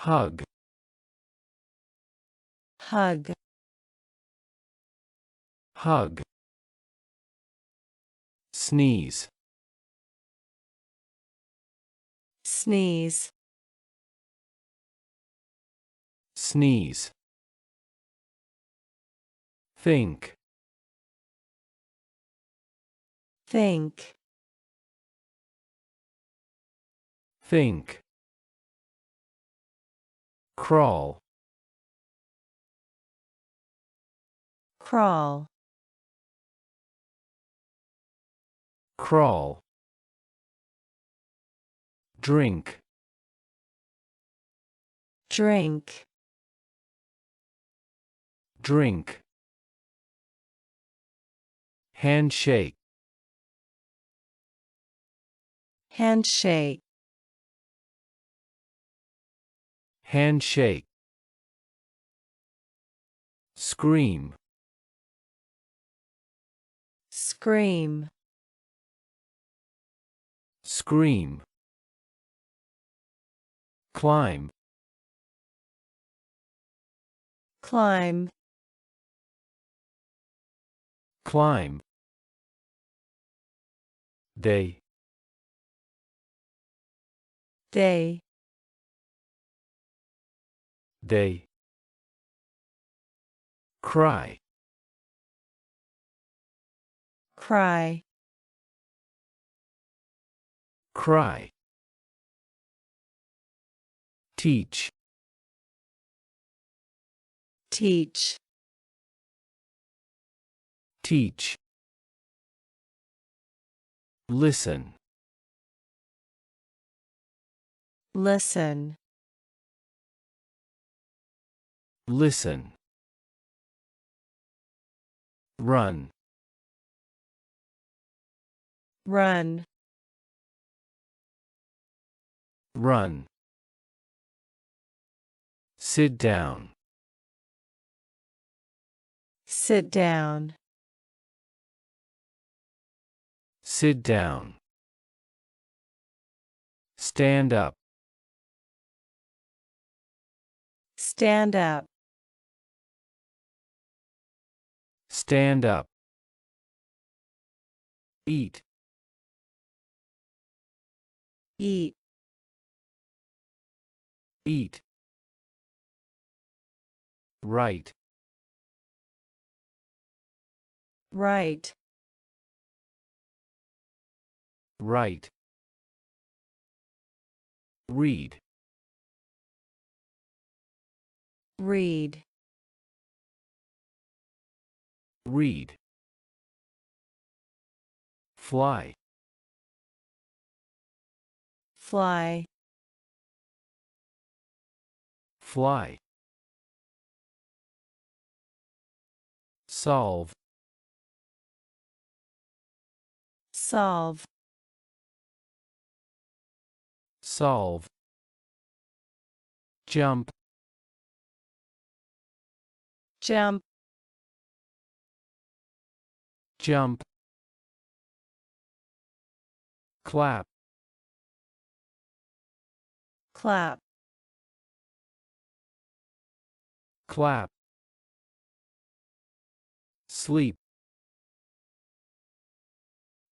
Hug. Hug. Hug. Sneeze. Sneeze. Sneeze. Think. Think. Think. Crawl. Crawl. Crawl. Drink. Drink. Drink. Handshake. Handshake. Handshake. Scream. Scream. Scream. Climb. Climb. Climb. Day. Day. Day. Cry. Cry. Cry. Teach. Teach. Teach. Listen. Listen. Listen. Run. Run. Run. Sit down. Sit down. Sit down. Stand up. Stand up. Stand up. Eat. Eat. Eat. Write. Write. Write. Read. Read. Read. Fly. Fly. Fly. Solve. Solve. Solve. Jump. Jump. Jump. Clap. Clap. Clap. Sleep.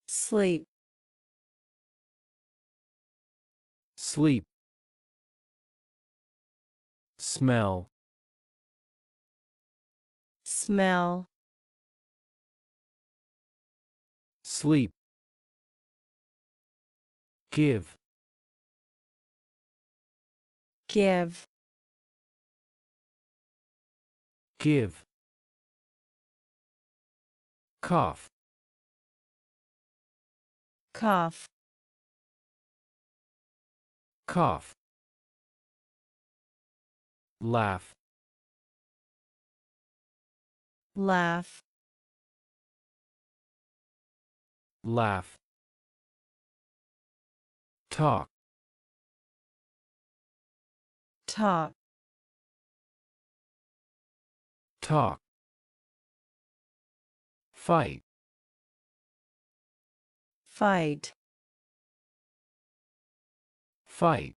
Sleep. Sleep. Smell. Smell. Sleep. Give. Give. Give. Cough. Cough. Cough. Laugh. Laugh. Laugh. Talk. Talk. Talk. Fight. Fight. Fight.